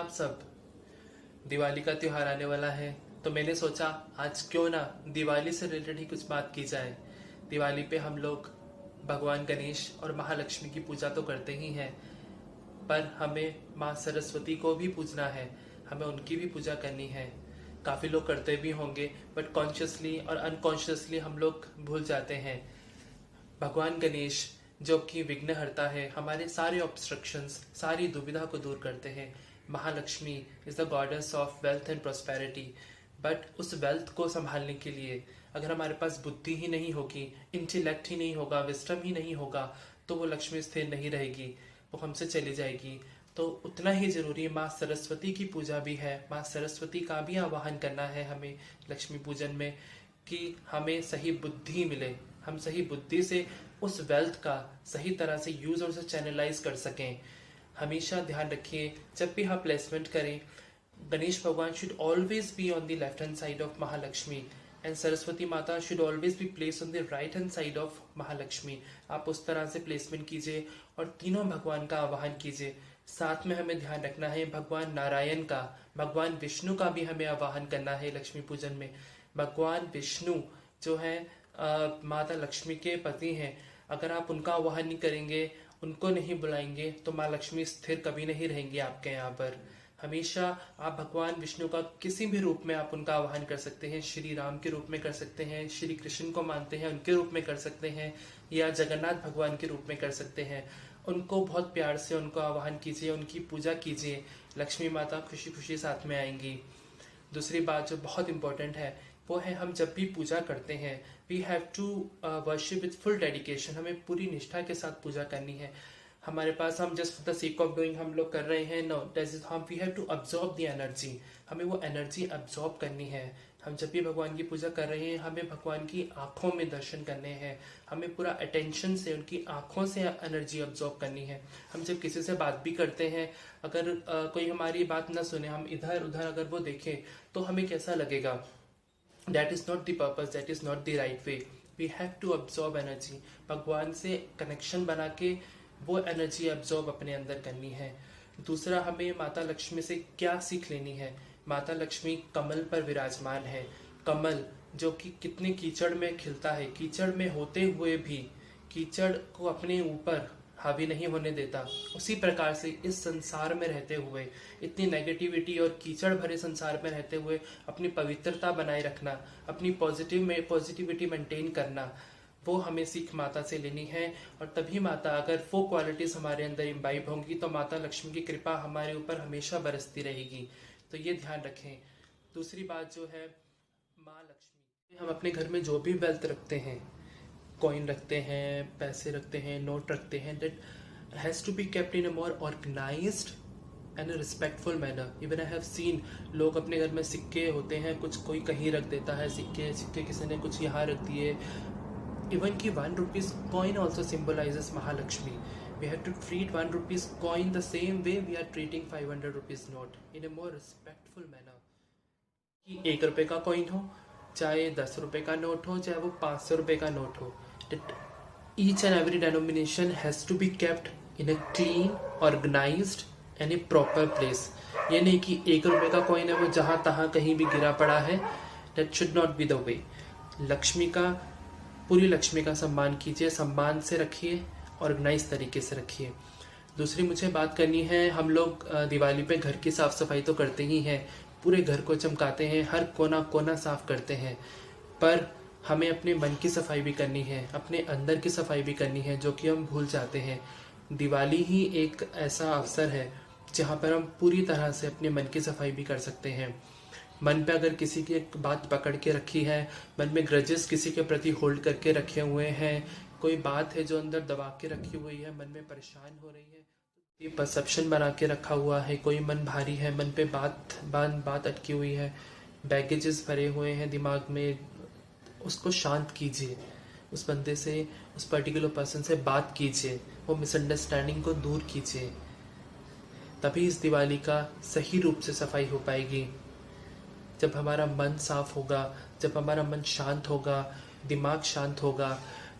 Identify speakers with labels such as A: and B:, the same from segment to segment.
A: आप सब। दिवाली का त्योहार आने वाला है, तो मैंने सोचा आज क्यों ना दिवाली से रिलेटेड ही कुछ बात की जाए। दिवाली पे हम लोग भगवान गणेश और महालक्ष्मी की पूजा तो करते ही हैं, पर हमें माँ सरस्वती को भी पूजना है, हमें उनकी भी पूजा करनी है। काफ़ी लोग करते भी होंगे, बट कॉन्शियसली और अनकॉन्शियसली हम लोग भूल जाते हैं। भगवान गणेश जो कि विघ्नहर्ता है, हमारे सारे ऑब्स्ट्रक्शंस, सारी दुविधा को दूर करते हैं। Mahalakshmi is the goddess of wealth and prosperity, but उस वेल्थ को संभालने के लिए अगर हमारे पास बुद्धि ही नहीं होगी, इंटेलेक्ट ही नहीं होगा, विस्डम ही नहीं होगा, तो वो लक्ष्मी स्थिर नहीं रहेगी, वो हमसे चली जाएगी। तो उतना ही जरूरी माँ सरस्वती की पूजा भी है, माँ सरस्वती का भी आवाहन करना है हमें लक्ष्मी पूजन में, कि हमें सही बुद्धि मिले, हम सही बुद्धि से उस वेल्थ का सही तरह से यूज और उसे चैनलाइज कर सकें। हमेशा ध्यान रखिए जब भी आप प्लेसमेंट करें, Ganesh Bhagwan should always be on the left hand side of Mahalakshmi and Saraswati Mata should always be place on the right hand side of Mahalakshmi. आप उस तरह से प्लेसमेंट कीजिए और तीनों भगवान का आवाहन कीजिए। साथ में हमें ध्यान रखना है भगवान नारायण का, भगवान विष्णु का भी हमें आवाहन करना है लक्ष्मी पूजन में। भगवान विष्णु जो है माता लक्ष्मी के पति हैं, अगर आप उनका आवाहन नहीं करेंगे, उनको नहीं बुलाएंगे, तो माँ लक्ष्मी स्थिर कभी नहीं रहेंगी आपके यहाँ पर। हमेशा आप भगवान विष्णु का किसी भी रूप में आप उनका आवाहन कर सकते हैं। श्री राम के रूप में कर सकते हैं, श्री कृष्ण को मानते हैं उनके रूप में कर सकते हैं, या जगन्नाथ भगवान के रूप में कर सकते हैं। उनको बहुत प्यार से उनको आवाहन कीजिए, उनकी पूजा कीजिए, लक्ष्मी माता खुशी खुशी साथ में आएंगी। दूसरी बात जो बहुत इंपॉर्टेंट है वो है, हम जब भी पूजा करते हैं we have to worship with full dedication, हमें पूरी निष्ठा के साथ पूजा करनी है। हमारे पास हम just for the sake of doing हम लोग कर रहे हैं, नो, दैट इज हम we have to absorb the energy, हमें वो एनर्जी अब्सॉर्ब करनी है। हम जब भी भगवान की पूजा कर रहे हैं हमें भगवान की आंखों में दर्शन करने हैं, हमें पूरा अटेंशन से उनकी आंखों से एनर्जी अब्सॉर्ब करनी है। हम जब किसी से बात भी करते हैं, अगर कोई हमारी बात ना सुने, हम इधर उधर अगर वो देखें, तो हमें कैसा लगेगा? That is not the purpose, that is not the right way. We have to absorb energy. भगवान से कनेक्शन बना के वो एनर्जी अब्जॉर्ब अपने अंदर करनी है। दूसरा, हमें माता लक्ष्मी से क्या सीख लेनी है? माता लक्ष्मी कमल पर विराजमान है। कमल जो कि कितने कीचड़ में खिलता है, कीचड़ में होते हुए भी कीचड़ को अपने ऊपर हावी नहीं होने देता। उसी प्रकार से इस संसार में रहते हुए, इतनी नेगेटिविटी और कीचड़ भरे संसार में रहते हुए अपनी पवित्रता बनाए रखना, अपनी पॉजिटिविटी मेंटेन करना, वो हमें सीख माता से लेनी है। और तभी माता, अगर वो क्वालिटीज हमारे अंदर इम्बाइब होंगी, तो माता लक्ष्मी की कृपा हमारे ऊपर हमेशा बरसती रहेगी। तो ये ध्यान रखें। दूसरी बात जो है, माँ लक्ष्मी, हम अपने घर में जो भी वेल्थ रखते हैं, कॉइन रखते हैं, पैसे रखते हैं, नोट रखते हैं, that has to be kept in a more organised and respectful manner. Even I have seen, लोग अपने घर में सिक्के होते हैं, कुछ कोई कहीं रख देता है सिक्के किसी ने कुछ यहाँ रख दिए। इवन की 1 rupees coin also symbolises Mahalakshmi. We have to treat 1 rupees coin the same way we are treating 500 rupees note, in a more respectful manner. कि 1 रुपये का कॉइन हो, चाहे 10 रुपये का नोट हो, चाहे वो 500 रुपये का नोट हो, each and every denomination has to be kept in a clean, organized and a proper place. ये नहीं कि 1 रुपये का कॉइन है वो जहाँ तहाँ कहीं भी गिरा पड़ा है, that should not be the way. Lakshmi का, पूरी लक्ष्मी का सम्मान कीजिए, सम्मान से रखिए, ऑर्गेनाइज तरीके से रखिए। दूसरी मुझे बात करनी है, हम लोग दिवाली पे घर की साफ सफाई तो करते ही हैं, पूरे घर को चमकाते हैं, हर कोना कोना साफ करते हैं, पर हमें अपने मन की सफाई भी करनी है, अपने अंदर की सफाई भी करनी है, जो कि हम भूल जाते हैं। दिवाली ही एक ऐसा अवसर है जहाँ पर हम पूरी तरह से अपने मन की सफाई भी कर सकते हैं। मन पे अगर किसी की एक बात पकड़ के रखी है, मन में ग्रजेस किसी के प्रति होल्ड करके रखे हुए हैं, कोई बात है जो अंदर दबा के रखी हुई है, मन में परेशान हो रही है, ये परसेप्शन बना के रखा हुआ है, कोई मन भारी है, मन पे बात अटकी हुई है, बैगेजेस भरे हुए हैं दिमाग में, उसको शांत कीजिए। उस बंदे से, उस पर्टिकुलर पर्सन से बात कीजिए, वो मिसअंडरस्टैंडिंग को दूर कीजिए। तभी इस दिवाली का सही रूप से सफाई हो पाएगी। जब हमारा मन साफ होगा, जब हमारा मन शांत होगा, दिमाग शांत होगा,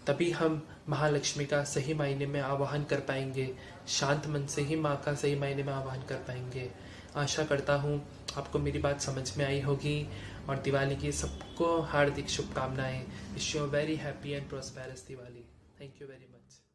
A: तभी हम महालक्ष्मी का सही मायने में आवाहन कर पाएंगे। शांत मन से ही माँ का सही मायने में आवाहन कर पाएंगे। आशा करता हूँ आपको मेरी बात समझ में आई होगी और दिवाली की सबको हार्दिक शुभकामनाएं। Wish you very happy and prosperous Diwali. Thank you very much.